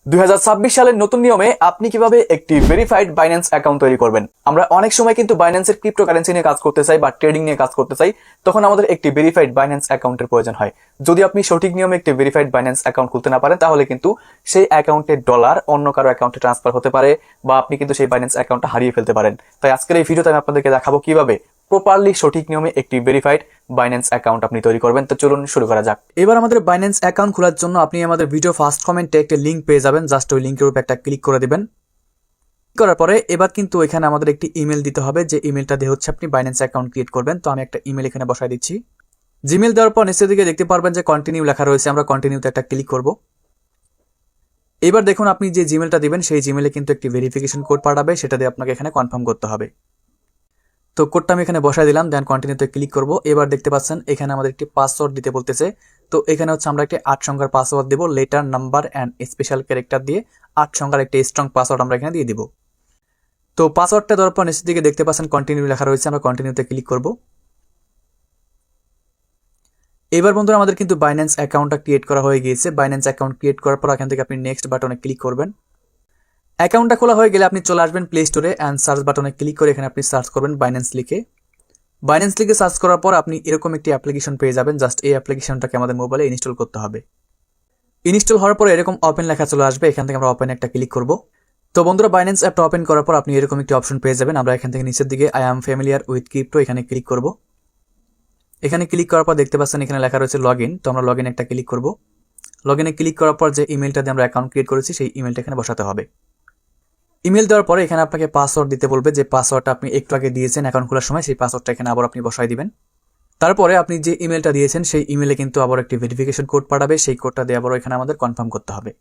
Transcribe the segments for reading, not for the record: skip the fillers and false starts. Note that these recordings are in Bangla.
2026 সালের নতুন নিয়মে আপনি কিভাবে একটি ভেরিফাইড বাইন্যান্স অ্যাকাউন্ট তৈরি করবেন। আমরা অনেক সময় কিন্তু বাইন্যান্সের ক্রিপ্টোকারেন্সি নিয়ে কাজ করতে চাই বা ট্রেডিং নিয়ে কাজ করতে চাই, তখন আমাদের একটি ভেরিফাইড বাইন্যান্স অ্যাকাউন্টের প্রয়োজন হয়। যদি আপনি সঠিক নিয়মে একটি ভেরিফাইড বাইন্যান্স অ্যাকাউন্ট খুলতে না পারেন, তাহলে কিন্তু সেই অ্যাকাউন্টের ডলার অন্য কারো অ্যাকাউন্টে ট্রান্সফার হতে পারে বা আপনি কিন্তু সেই বাইন্যান্স অ্যাকাউন্টটা হারিয়ে ফেলতে পারেন। তাই আজকের এই ভিডিওতে আমি আপনাদেরকে দেখাবো কিভাবে প্রপারলি সঠিক নিয়মে একটি ভেরিফাইড বাইন্যান্স অ্যাকাউন্ট আপনি তৈরি করবেন। তো চলুন শুরু করা যাক। এবার আমাদের বাইন্যান্স অ্যাকাউন্ট খোলার জন্য আপনি আমাদের ভিডিও ফার্স্ট কমেন্টে একটা লিংক পেয়ে যাবেন। জাস্ট ওই লিংকের উপর একটা ক্লিক করে দিবেন। করার পরে এবার কিন্তু এখানে আমাদের একটি ইমেল দিতে হবে, যে ইমেলটা দিয়ে হচ্ছে আপনি বাইন্যান্স অ্যাকাউন্ট ক্রিয়েট করবেন। তো আমি একটা ইমেল এখানে বসাই দিচ্ছি। জিমেল দেওয়ার পর নিচের দিকে দেখতে পারবেন যে কন্টিনিউ লেখা রয়েছে, আমরা কন্টিনিউতে একটা ক্লিক করব। এবার দেখুন আপনি যে জিমেলটা দিবেন সেই জিমেলে কিন্তু একটি ভেরিফিকেশন কোড পাঠাবে, সেটা দিয়ে আপনাকে এখানে কনফার্ম করতে হবে। তো কোডটা আমি এখানে বসাই দিলাম, দেন কন্টিনিউতে ক্লিক করব। এবার দেখতে পাচ্ছেন এখানে আমাদের একটি পাসওয়ার্ড দিতে বলতেছে। তো এখানে হচ্ছে আমরা একটি 8 সংখ্যার পাসওয়ার্ড দেব, letter, number and special character দিয়ে 8 সংখ্যার একটি স্ট্রং পাসওয়ার্ড আমরা এখানে দিয়ে দিব। তো পাসওয়ার্ডটা দেওয়ার পর নিচের দিকে দেখতে পাচ্ছেন কন্টিনিউ লেখা রয়েছে, আমরা কন্টিনিউতে ক্লিক করব। এবার বন্ধুরা আমাদের কিন্তু বাইন্যান্স অ্যাকাউন্টটা ক্রিয়েট করা হয়ে গিয়েছে। বাইন্যান্স অ্যাকাউন্ট ক্রিয়েট করার পর এখান থেকে আপনি নেক্সট বাটনে ক্লিক করবেন। অ্যাকাউন্টটা খোলা হয়ে গেলে আপনি চলে আসবেন প্লে স্টোরে অ্যান্ড সার্চ বাটনে ক্লিক করে এখানে আপনি সার্চ করবেন বাইন্যান্স লিখে। বাইন্যান্স লিখে সার্চ করার পর আপনি এরকম একটি অ্যাপ্লিকেশন পেয়ে যাবেন। জাস্ট এই অ্যাপ্লিকেশনটাকে আমাদের মোবাইলে ইনস্টল করতে হবে। ইনস্টল হওয়ার পর এরকম ওপেন লেখা চলে আসবে, এখান থেকে আমরা ওপেন একটা ক্লিক করব। তো বন্ধুরা বাইন্যান্স অ্যাপটা ওপেন করার পর আপনি এরকম একটি অপশন পেয়ে যাবেন। আমরা এখান থেকে নিচের দিকে I am familiar with crypto এখানে ক্লিক করব। এখানে ক্লিক করার পর দেখতে পাচ্ছেন এখানে লেখা রয়েছে লগ ইন। তো আমরা লগ ইন একটা ক্লিক করব। লগ ইনে ক্লিক করার পর যে ইমেলটা দিয়ে আমরা অ্যাকাউন্ট ক্রিয়েট করেছি সেই ইমেলটা এখানে বসাতে হবে। ইমেল দেওয়ার পরে এখানে আপনাকে পাসওয়ার্ড দিতে বলবে, যে পাসওয়ার্ডটা আপনি একটু আগে দিয়েছেন অ্যাকাউন্ট খোলার সময়, সেই পাসওয়ার্ডটা এখানে আবার আপনি বসাই দিবেন। তারপরে আপনি যে ইমেলটা দিয়েছেন সেই ইমেলে কিন্তু আবার একটি ভেরিফিকেশন কোড পাঠাবে, সেই কোডটা দিয়ে আবার এখানে আমাদের কনফার্ম করতে হবে।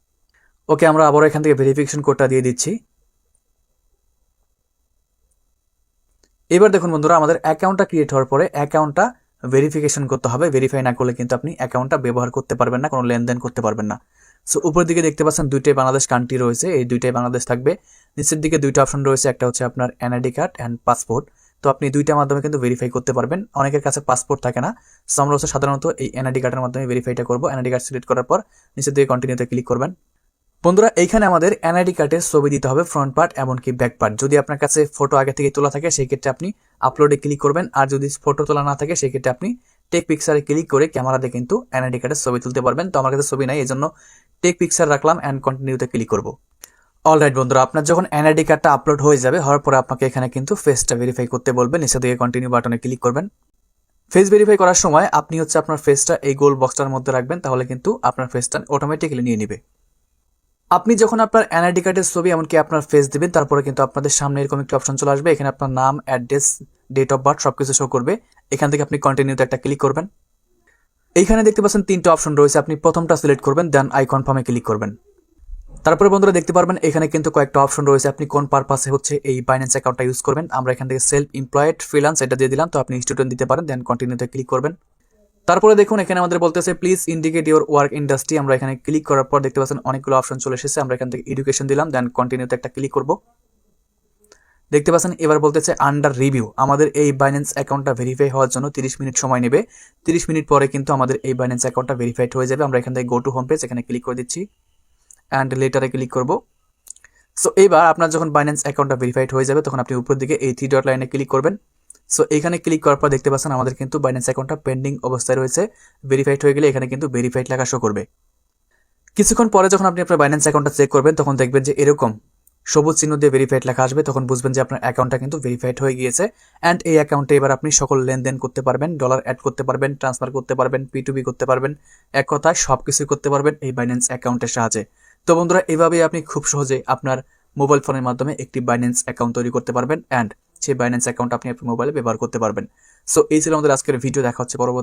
ওকে, আমরা আবার এখান থেকে ভেরিফিকেশন কোডটা দিয়ে দিচ্ছি। এবার দেখুন বন্ধুরা আমাদের অ্যাকাউন্টটা ক্রিয়েট হওয়ার পরে অ্যাকাউন্টটা ভেরিফিকেশন করতে হবে। ভেরিফাই না করলে কিন্তু আপনি অ্যাকাউন্টটা ব্যবহার করতে পারবেন না, কোনো লেনদেন করতে পারবেন না। সো উপরের দিকে দেখতে পাচ্ছেন দুইটাই বাংলাদেশ কান্ট্রি রয়েছে, এই দুইটাই বাংলাদেশ থাকবে। নিচের দিকে দুইটা অপশন রয়েছে, একটা হচ্ছে আপনার এনআইডি কার্ড অ্যান্ড পাসপোর্ট। তো আপনি দুইটার মাধ্যমে কিন্তু ভেরিফাই করতে পারবেন। অনেকের কাছে পাসপোর্ট থাকে না, সো আমরা হচ্ছে সাধারণত এই এনআইডি কার্ডের মাধ্যমে ভেরিফাইটা করবো। এনআইডি কার্ড সিলেক্ট করার পর নিচের দিকে কন্টিনিউতে ক্লিক করবেন। বন্ধুরা এইখানে আমাদের এনআইডি কার্ডের ছবি দিতে হবে, ফ্রন্ট পার্ট এমনকি ব্যাক পার্ট। যদি আপনার কাছে ফটো আগে থেকে তোলা থাকে সেই ক্ষেত্রে আপনি আপলোডে ক্লিক করবেন, আর যদি ফটো তোলা না থাকে সেই ক্ষেত্রে আপনি টেক পিকচারে ক্লিক করে ক্যামেরাতে কিন্তু এনআইডি কার্ডের ছবি তুলতে পারবেন। তো আমার কাছে ছবি নাই, এই জন্য টেক পিকচার রাখলাম অ্যান্ড কন্টিনিউতে ক্লিক করব। অলরাইট বন্ধুরা, আপনার যখন এনআইডি কার্ডটা আপলোড হয়ে যাবে, হওয়ার পরে আপনাকে এখানে কিন্তু ফেসটা ভেরিফাই করতে বলবে। নিচে দিকে কন্টিনিউ বাটনে ক্লিক করবেন। ফেস ভেরিফাই করার সময় আপনি হচ্ছে আপনার ফেসটা এই গোল বক্সটার মধ্যে রাখবেন, তাহলে কিন্তু আপনার ফেসটা অটোমেটিক্যালি নিয়ে নেবে। আপনি যখন আপনার এনআইডি কার্ডের ছবি এমনকি আপনার ফেস দিবেন, তারপরে কিন্তু আপনাদের সামনে এরকম একটি অপশন চলে আসবে। এখানে আপনার নাম, অ্যাড্রেস, ডেট অফ বার্থ সবকিছু শো করবে। এখান থেকে আপনি কন্টিনিউতে একটা ক্লিক করবেন। এইখানে দেখতে পাচ্ছেন তিনটা অপশন রয়েছে, আপনি প্রথমটা সিলেক্ট করবেন, দেন আই কনফার্মে ক্লিক করবেন। তারপরে বন্ধুরা দেখতে পারবেন এখানে কিন্তু কয়েকটা অপশন রয়েছে, আপনি কোন পারপাসে হচ্ছে এই বাইন্যান্স অ্যাকাউন্টটা ইউজ করবেন। আমরা এখান থেকে সেলফ এমপ্লয়েড, ফ্রিল্যান্স এটা দিয়ে দিলাম। তো আপনি স্টুডেন্ট দিতে পারেন, দেন কন্টিনিউতে ক্লিক করবেন। তারপরে দেখুন এখানে আমাদের বলতেছে please indicate your work industry. আমরা এখানে ক্লিক করার পর দেখতে পাচ্ছেন অনেকগুলো অপশন চলে এসেছে। আমরা এখান থেকে এডুকেশন দিলাম, দেন কন্টিনিউতে একটা ক্লিক করব। দেখতে পাচ্ছেন এবার বলতেছে আন্ডার রিভিউ। আমাদের এই বাইন্যান্স অ্যাকাউন্টটা ভেরিফাই হওয়ার জন্য 30 মিনিট সময় নেবে। 30 মিনিট পরে কিন্তু আমাদের এই বাইন্যান্স অ্যাকাউন্টটা ভেরিফাইড হয়ে যাবে। আমরা এখান থেকে গো টু হোম পেজ এখানে ক্লিক করে দিচ্ছি অ্যান্ড লেটারে ক্লিক করব। সো এবার আপনার যখন বাইন্যান্স অ্যাকাউন্টটা ভেরিফাইড হয়ে যাবে, তখন আপনি উপর দিকে এই 3 ডট লাইনে ক্লিক করবেন। সো এখানে ক্লিক করার পর দেখতে পাচ্ছেন আমাদের কিন্তু বাইন্যান্স অ্যাকাউন্টটা পেন্ডিং অবস্থায় রয়েছে। ভেরিফাইড হয়ে গেলে এখানে কিন্তু ভেরিফাইড লেখা শো করবে। কিছুক্ষণ পরে যখন আপনি আপনার বাইন্যান্স অ্যাকাউন্টটা চেক করবেন, তখন দেখবেন যে এরকম সবুজ চিহ্ন দিয়ে ভেরিফাইড লেখা আসবে। তখন বুঝবেন যে আপনার অ্যাকাউন্টটা কিন্তু ভেরিফাইড হয়ে গিয়েছে। অ্যান্ড এই অ্যাকাউন্টে এবার আপনি সকল লেনদেন করতে পারবেন, ডলার অ্যাড করতে পারবেন, ট্রান্সফার করতে পারবেন, P2P করতে পারবেন, এক কথায় সবকিছুই করতে পারবেন এই বাইন্যান্স অ্যাকাউন্টের সাহায্যে। তো বন্ধুরা এভাবেই আপনি খুব সহজে আপনার মোবাইল ফোনের মাধ্যমে একটি বাইন্যান্স অ্যাকাউন্ট তৈরি করতে পারবেন অ্যান্ড সেই বাইন্যান্স অ্যাকাউন্ট আপনি আপনার মোবাইলে ব্যবহার করতে পারবেন। সো এই ছিল আমাদের আজকের ভিডিও। দেখা হচ্ছে পরবর্তী